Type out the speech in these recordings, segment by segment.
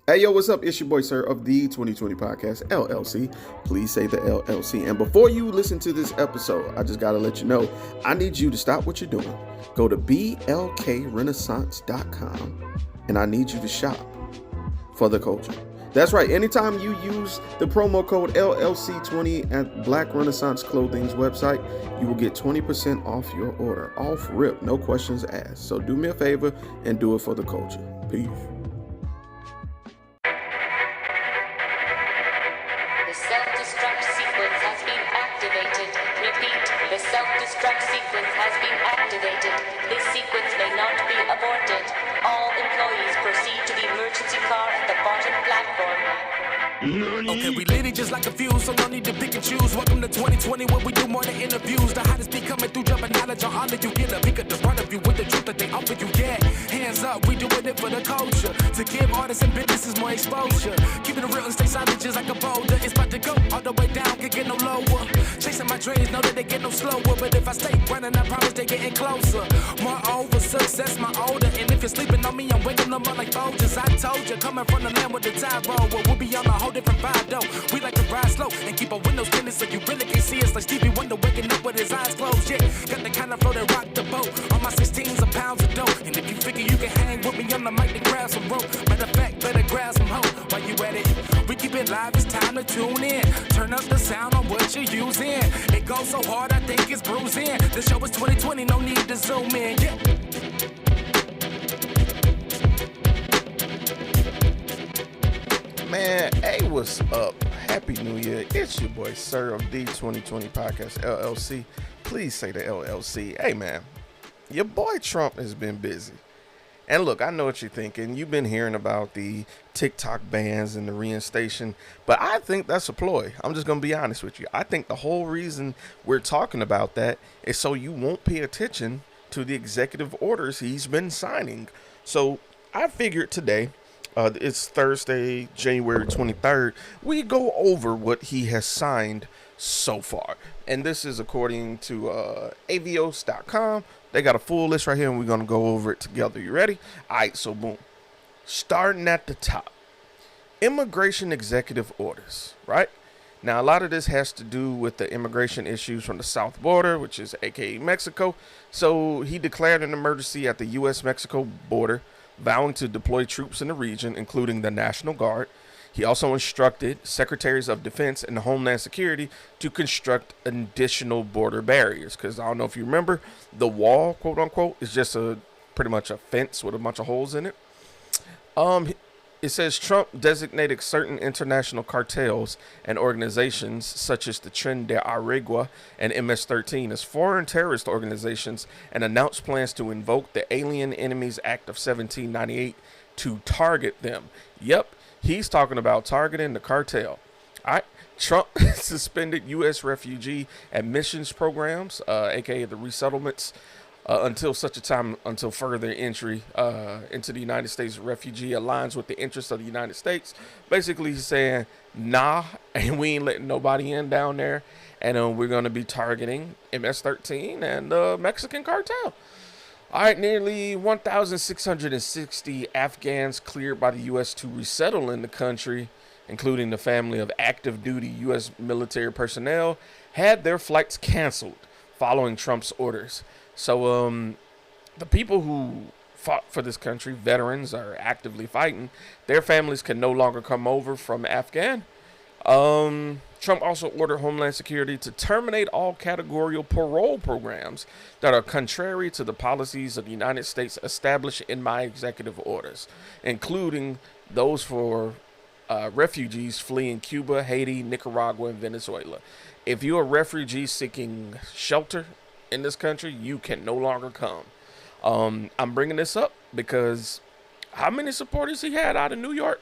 Hey, yo, what's up? It's your boy, sir, of the 2020 Podcast, LLC. Please say the LLC. And before you listen to this episode, I just got to let you know, I need you to stop what you're doing. Go to blkrenaissance.com, and I need you to shop for the culture. That's right. Anytime you use the promo code LLC20 at Black Renaissance Clothing's website, you will get 20% off your order. Off rip, no questions asked. So do me a favor and do it for the culture. Peace. The self-destruct sequence has been activated. Repeat, the self-destruct sequence has been activated. This sequence may not be aborted. All employees proceed to the emergency car at the bottom platform. Okay, we lit it just like a fuse, so no need to pick and choose. Welcome to 2020, where we do more than interviews. The hottest be coming through, jumping knowledge on all of you. Get a pick at the front of you with the truth that they offer you. Yeah, hands up, we doing it for the culture. To give artists and businesses more exposure. Keeping it real and stay solid just like a boulder. It's about to go all the way down, can't get no lower. Chasing my dreams, know that they get no slower. But if I stay running, I promise they getting closer. Moreover, success my older. And if you're sleeping on me, I'm waking them up like Folgers. I told you, coming from the land with the tide roll. Well, we'll be on a whole different vibe though. We like to ride slow and keep our windows tinted so you really can see us like Stevie Wonder waking up with his eyes closed. Yeah, got the kind of flow that rock the boat. On my 16s of pounds of dough. And if you figure you can hang with me on the mic, then grab some rope. Matter of fact, better grab some hope while you at it. We keep it live, it's time to tune in. Turn up the sound on what you're using. It goes so hard, I think it's bruising. The show is 2020, no need to zoom in. Yeah. Man, hey, what's up? Happy New Year. It's your boy, sir, of the 2020 Podcast, LLC. Please say the LLC. Hey, man, your boy Trump has been busy. And look, I know what you're thinking. You've been hearing about the TikTok bans and the reinstation, but I think that's a ploy. I'm just going to be honest with you. I think the whole reason we're talking about that is so you won't pay attention to the executive orders he's been signing. So I figured today, it's Thursday, January 23rd, we go over what he has signed so far. And this is according to avios.com. They got a full list right here, and we're going to go over it together. You ready? All right, so boom. Starting at the top. Immigration executive orders, right? Now, a lot of this has to do with the immigration issues from the south border, which is aka Mexico. So he declared an emergency at the U.S.-Mexico border, vowing to deploy troops in the region, including the National Guard. He also instructed Secretaries of Defense and Homeland Security to construct additional border barriers. Because I don't know if you remember, the wall, quote unquote, is just pretty much a fence with a bunch of holes in it. It says Trump designated certain international cartels and organizations such as the Tren de Aragua and MS-13 as foreign terrorist organizations and announced plans to invoke the Alien Enemies Act of 1798 to target them. Yep, he's talking about targeting the cartel. All right. Trump suspended U.S. refugee admissions programs, aka the resettlements, until such a time until further entry into the United States refugee aligns with the interests of the United States. Basically, he's saying, nah, and we ain't letting nobody in down there, and we're going to be targeting MS-13 and the Mexican cartel. All right, nearly 1,660 Afghans cleared by the U.S. to resettle in the country, including the family of active duty U.S. military personnel, had their flights canceled following Trump's orders. So the people who fought for this country, veterans, are actively fighting. Their families can no longer come over from Afghan. Trump also ordered Homeland Security to terminate all categorical parole programs that are contrary to the policies of the United States established in my executive orders, including those for refugees fleeing Cuba, Haiti, Nicaragua, and Venezuela. If you're a refugee seeking shelter in this country, you can no longer come. I'm bringing this up because how many supporters he had out of New York?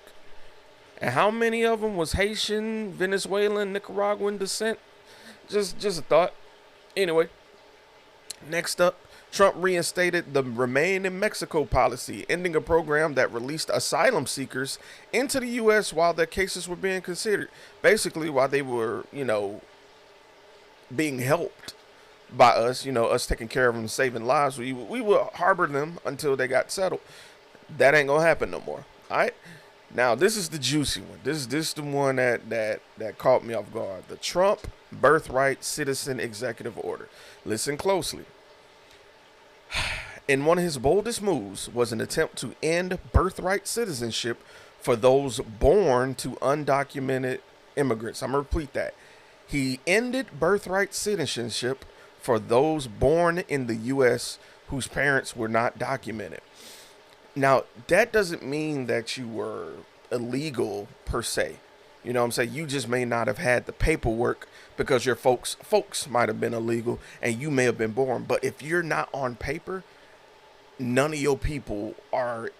And how many of them was Haitian, Venezuelan, Nicaraguan descent? Just a thought. Anyway, next up, Trump reinstated the Remain in Mexico policy, ending a program that released asylum seekers into the U.S. while their cases were being considered. Basically, while they were, being helped by us, us taking care of them, saving lives, we would harbor them until they got settled. That ain't gonna happen no more. All right. Now, this is the juicy one. This is the one that caught me off guard. The Trump Birthright Citizen Executive Order. Listen closely. In one of his boldest moves was an attempt to end birthright citizenship for those born to undocumented immigrants. I'm going to repeat that. He ended birthright citizenship for those born in the U.S. whose parents were not documented. Now, that doesn't mean that you were illegal per se. You know what I'm saying? You just may not have had the paperwork because your folks might have been illegal and you may have been born. But if you're not on paper, none of your people have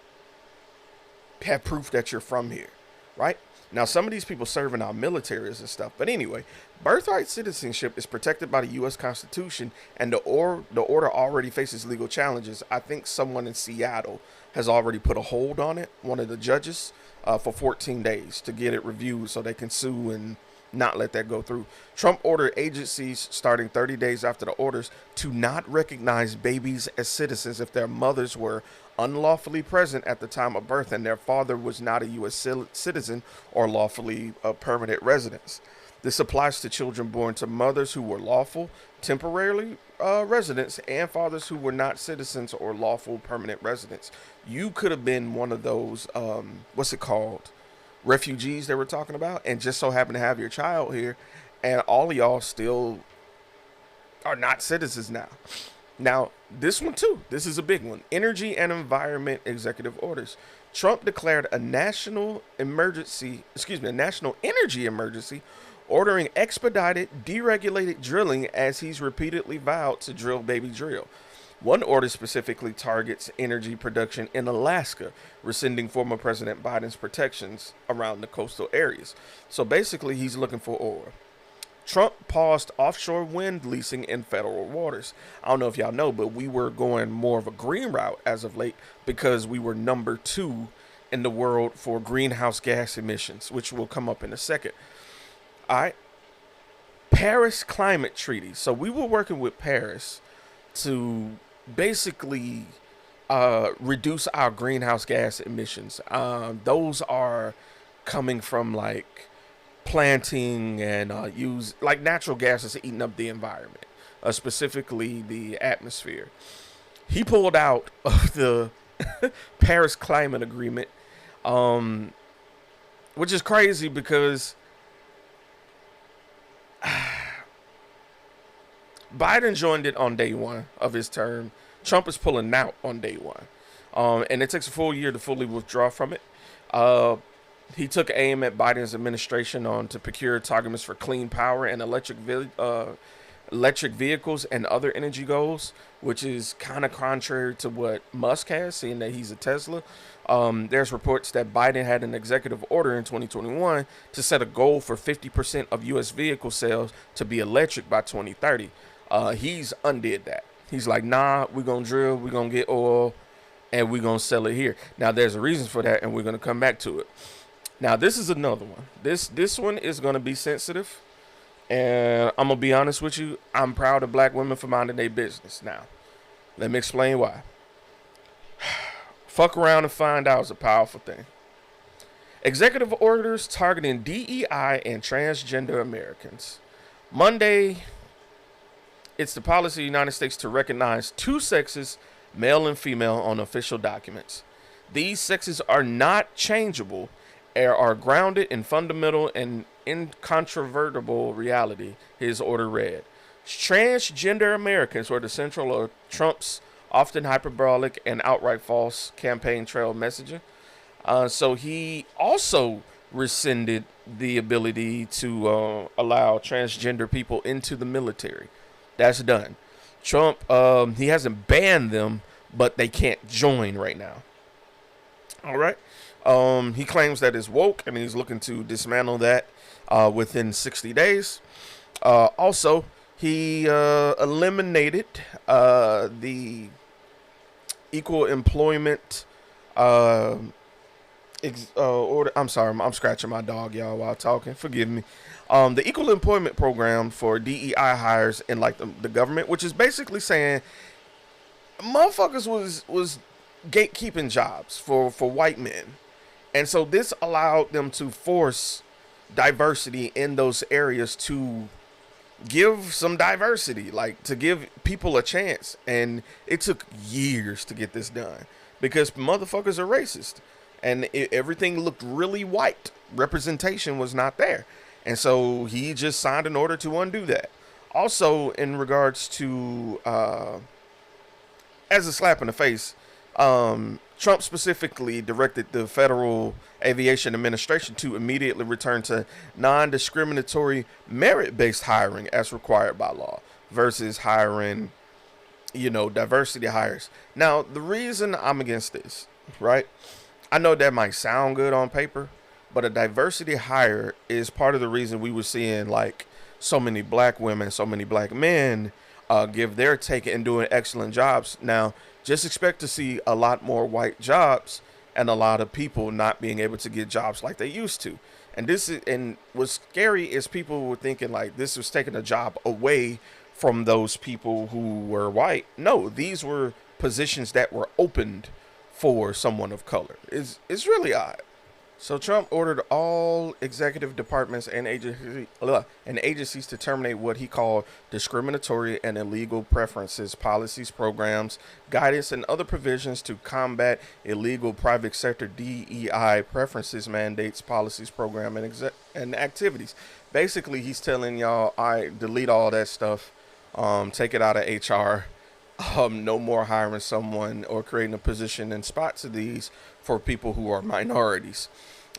proof that you're from here, right? Now, some of these people serve in our militaries and stuff. But anyway, birthright citizenship is protected by the U.S. Constitution, and the order already faces legal challenges. I think someone in Seattle has already put a hold on it, one of the judges, for 14 days to get it reviewed so they can sue and not let that go through. Trump ordered agencies starting 30 days after the orders to not recognize babies as citizens if their mothers were unlawfully present at the time of birth and their father was not a U.S. citizen or lawfully permanent residents. This applies to children born to mothers who were lawful, temporarily residents and fathers who were not citizens or lawful permanent residents. You could have been one of those, refugees they were talking about, and just so happen to have your child here, and all of y'all still are not citizens now. Now, this one too, this is a big one. Energy and environment executive orders. Trump declared a national energy emergency, ordering expedited, deregulated drilling as he's repeatedly vowed to drill baby drill. One order specifically targets energy production in Alaska, rescinding former President Biden's protections around the coastal areas. So basically, he's looking for oil. Trump paused offshore wind leasing in federal waters. I don't know if y'all know, but we were going more of a green route as of late because we were number 2 in the world for greenhouse gas emissions, which will come up in a second. All right. Paris Climate Treaty. So we were working with Paris to basically reduce our greenhouse gas emissions. Those are coming from like planting and use like natural gases eating up the environment, specifically the atmosphere. He pulled out of the Paris Climate Agreement, which is crazy because Biden joined it on day 1 of his term. Trump is pulling out on day 1. And it takes a full year to fully withdraw from it. He took aim at Biden's administration on to procure targets for clean power and electric vehicles and other energy goals, which is kind of contrary to what Musk has, seeing that he's a Tesla. There's reports that Biden had an executive order in 2021 to set a goal for 50% of U.S. vehicle sales to be electric by 2030. He's undid that. He's like, nah, we're going to drill, we're going to get oil, and we're going to sell it here. Now, there's a reason for that, and we're going to come back to it. Now, this is another one. This one is going to be sensitive, and I'm going to be honest with you. I'm proud of black women for minding their business. Now, let me explain why. Fuck around and find out is a powerful thing. Executive orders targeting DEI and transgender Americans. Monday, it's the policy of the United States to recognize 2 sexes, male and female, on official documents. These sexes are not changeable and are grounded in fundamental and incontrovertible reality, his order read. Transgender Americans were the central of Trump's often hyperbolic and outright false campaign trail messaging. So he also rescinded the ability to allow transgender people into the military. That's done. Trump, he hasn't banned them, but they can't join right now. All right. He claims that it's woke, and he's looking to dismantle that within 60 days. Also, he eliminated the equal employment order. I'm sorry, I'm scratching my dog, y'all, while talking. Forgive me. The equal employment program for DEI hires in like the government, which is basically saying motherfuckers was gatekeeping jobs for white men. And so this allowed them to force diversity in those areas, to give some diversity, like to give people a chance. And it took years to get this done because motherfuckers are racist, and everything looked really white. Representation was not there. And so he just signed an order to undo that. Also, in regards to, as a slap in the face, Trump specifically directed the Federal Aviation Administration to immediately return to non-discriminatory merit-based hiring as required by law versus hiring, diversity hires. Now, the reason I'm against this, right? I know that might sound good on paper, but a diversity hire is part of the reason we were seeing like so many black women, so many black men give their take and doing excellent jobs. Now, just expect to see a lot more white jobs and a lot of people not being able to get jobs like they used to. And what's scary is people were thinking like this was taking a job away from those people who were white. No, these were positions that were opened for someone of color. It's really odd. So Trump ordered all executive departments and agencies to terminate what he called discriminatory and illegal preferences, policies, programs, guidance, and other provisions to combat illegal private sector DEI preferences, mandates, policies, program, and activities. Basically, he's telling y'all, delete all that stuff, take it out of HR. No more hiring someone or creating a position in spots of these for people who are minorities.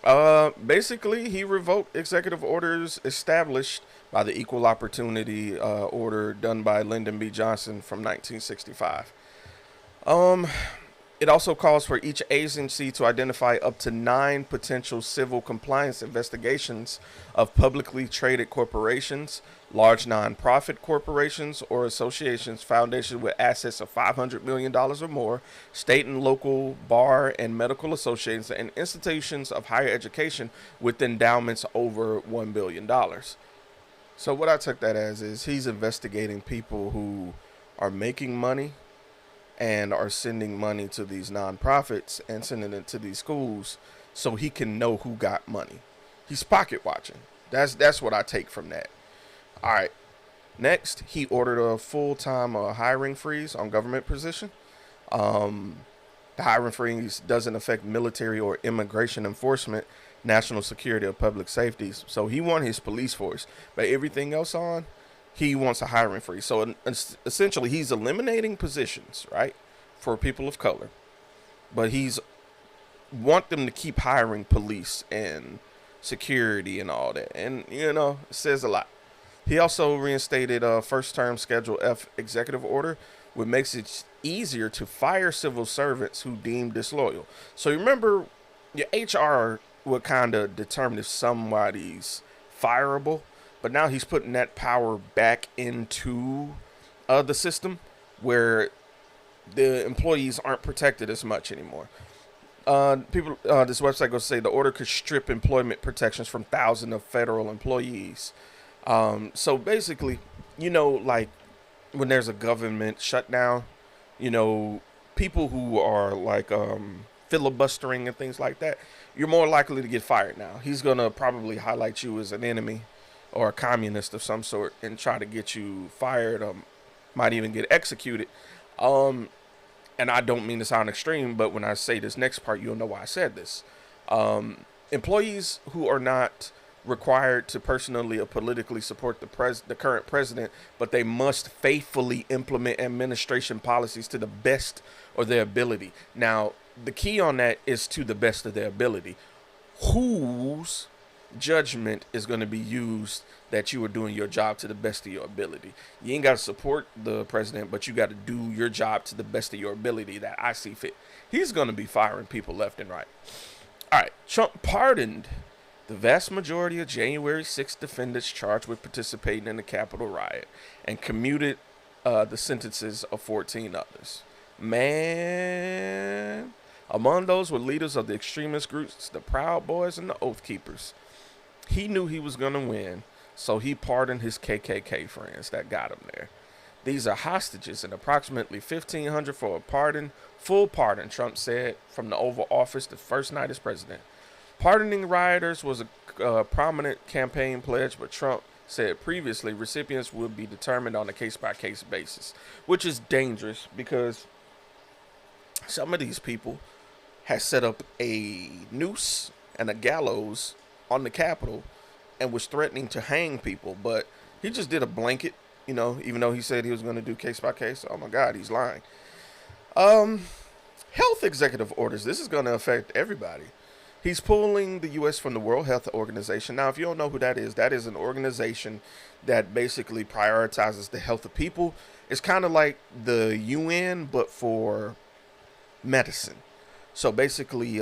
Basically, he revoked executive orders established by the Equal Opportunity Order done by Lyndon B. Johnson from 1965. It also calls for each agency to identify up to 9 potential civil compliance investigations of publicly traded corporations, large nonprofit corporations or associations, foundations with assets of $500 million or more, state and local bar and medical associations, and institutions of higher education with endowments over $1 billion. So what I took that as is he's investigating people who are making money and are sending money to these nonprofits and sending it to these schools so he can know who got money. He's pocket watching. That's what I take from that. All right. Next, he ordered a full-time hiring freeze on government position. The hiring freeze doesn't affect military or immigration enforcement, national security, or public safety. So he won his police force, but everything else he wants a hiring freeze. So essentially, he's eliminating positions, right, for people of color, but he's want them to keep hiring police and security and all that. And, it says a lot. He also reinstated a first-term Schedule F executive order, which makes it easier to fire civil servants who deem disloyal. So you remember, your HR would kind of determine if somebody's fireable. But now he's putting that power back into the system where the employees aren't protected as much anymore. This website goes to say the order could strip employment protections from thousands of federal employees. So basically, like when there's a government shutdown, people who are like filibustering and things like that, you're more likely to get fired now. He's going to probably highlight you as an enemy or a communist of some sort and try to get you fired, might even get executed. And I don't mean to sound extreme, but when I say this next part, you'll know why I said this. Employees who are not required to personally or politically support the current president, but they must faithfully implement administration policies to the best of their ability. Now, the key on that is to the best of their ability. Whose judgment is going to be used that you are doing your job to the best of your ability? You ain't got to support the president, but you got to do your job to the best of your ability that I see fit. He's going to be firing people left and right. All right, Trump pardoned the vast majority of January 6th defendants charged with participating in the Capitol riot and commuted the sentences of 14 others. Man, among those were leaders of the extremist groups, the Proud Boys and the Oath Keepers. He knew he was going to win, so he pardoned his KKK friends that got him there. These are hostages and approximately $1,500 for a pardon, full pardon, Trump said from the Oval Office the first night as president. Pardoning rioters was a prominent campaign pledge, but Trump said previously recipients would be determined on a case-by-case basis, which is dangerous because some of these people had set up a noose and a gallows on the Capitol and was threatening to hang people, but he just did a blanket, even though he said he was going to do case by case. Oh my God, he's lying. Health executive orders. This is going to affect everybody. He's pulling the U.S. from the World Health Organization. Now, if you don't know who that is an organization that basically prioritizes the health of people. It's kind of like the UN, but for medicine. So basically,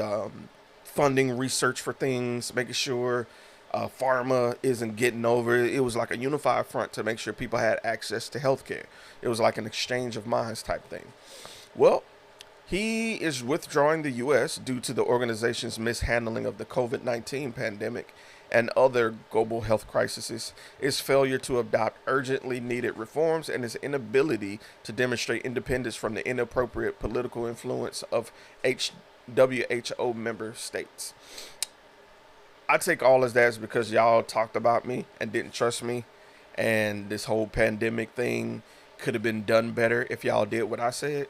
funding research for things, making sure pharma isn't getting over it. It was like a unified front to make sure people had access to healthcare. It was like an exchange of minds type thing. Well, he is withdrawing the U.S. due to the organization's mishandling of the COVID-19 pandemic and other global health crises, its failure to adopt urgently needed reforms, and its inability to demonstrate independence from the inappropriate political influence of WHO member states. I take all as that because y'all talked about me and didn't trust me, and this whole pandemic thing could have been done better if y'all did what I said.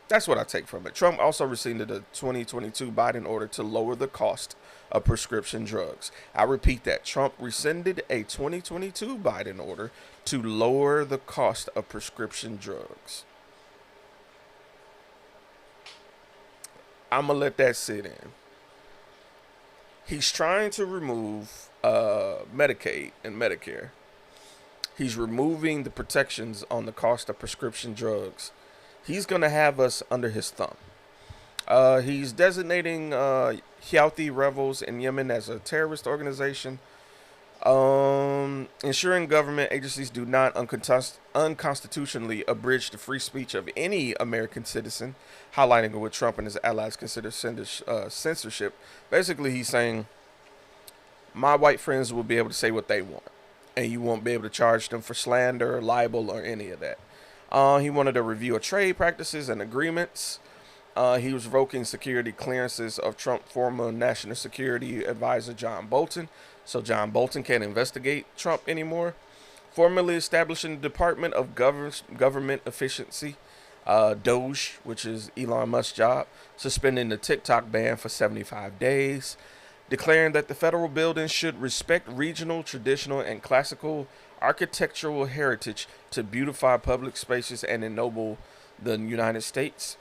That's what I take from it. Trump also rescinded the 2022 Biden order to lower the cost of prescription drugs. I repeat that. Trump rescinded a 2022 Biden order to lower the cost of prescription drugs. I'm going to let that sit in. He's trying to remove Medicaid and Medicare. He's removing the protections on the cost of prescription drugs. He's going to have us under his thumb. He's designating Houthi rebels in Yemen as a terrorist organization. Ensuring government agencies do not unconstitutionally abridge the free speech of any American citizen, highlighting what Trump and his allies consider censorship. Basically, he's saying, my white friends will be able to say what they want, and you won't be able to charge them for slander, libel, or any of that. He wanted a review of trade practices and agreements. He was revoking security clearances of Trump former National Security Advisor John Bolton, so John Bolton can't investigate Trump anymore. Formally establishing the Department of Government Efficiency, DOGE, which is Elon Musk's job, suspending the TikTok ban for 75 days, declaring that the federal buildings should respect regional, traditional, and classical architectural heritage to beautify public spaces and ennoble the United States.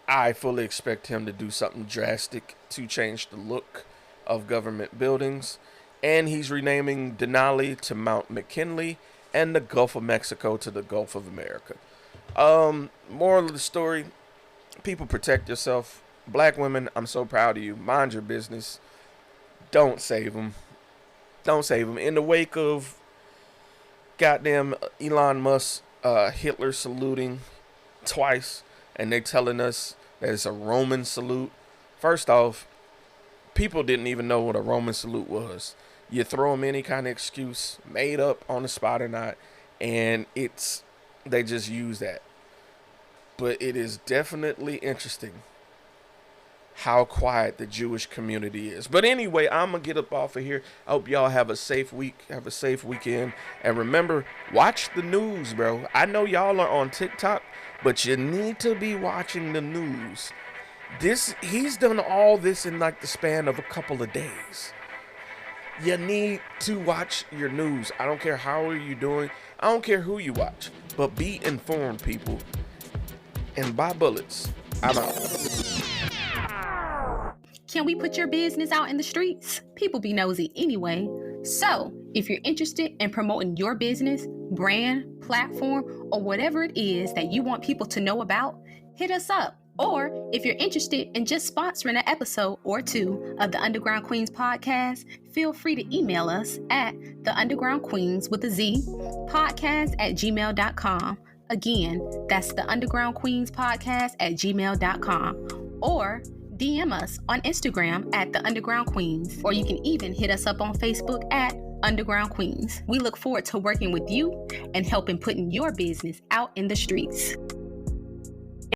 I fully expect him to do something drastic to change the look of government buildings. And he's renaming Denali to Mount McKinley and the Gulf of Mexico to the Gulf of America. Moral of the story, people, protect yourself. Black women, I'm so proud of you. Mind your business. Don't save them. Don't save them. In the wake of goddamn Elon Musk, Hitler saluting twice, and they telling us that it's a Roman salute. First off, people didn't even know what a Roman salute was. You throw them any kind of excuse, made up on the spot or not, and they just use that. But it is definitely interesting how quiet the Jewish community is. But anyway, I'm going to get up off of here. I hope y'all have a safe week, have a safe weekend. And remember, watch the news, bro. I know y'all are on TikTok, but you need to be watching the news. He's done all this in like the span of a couple of days. You need to watch your news. I don't care how are you doing. I don't care who you watch, but be informed, people. And buy bullets. I'm out. Can we put your business out in the streets? People be nosy anyway. So, if you're interested in promoting your business, brand, platform, or whatever it is that you want people to know about, hit us up. Or if you're interested in just sponsoring an episode or two of the Underground Queens podcast, feel free to email us at theundergroundqueens with a Z podcast@gmail.com. Again, that's the Underground Queens podcast @gmail.com. Or DM us on Instagram at The Underground Queens, or you can even hit us up on Facebook at Underground Queens. We look forward to working with you and helping putting your business out in the streets.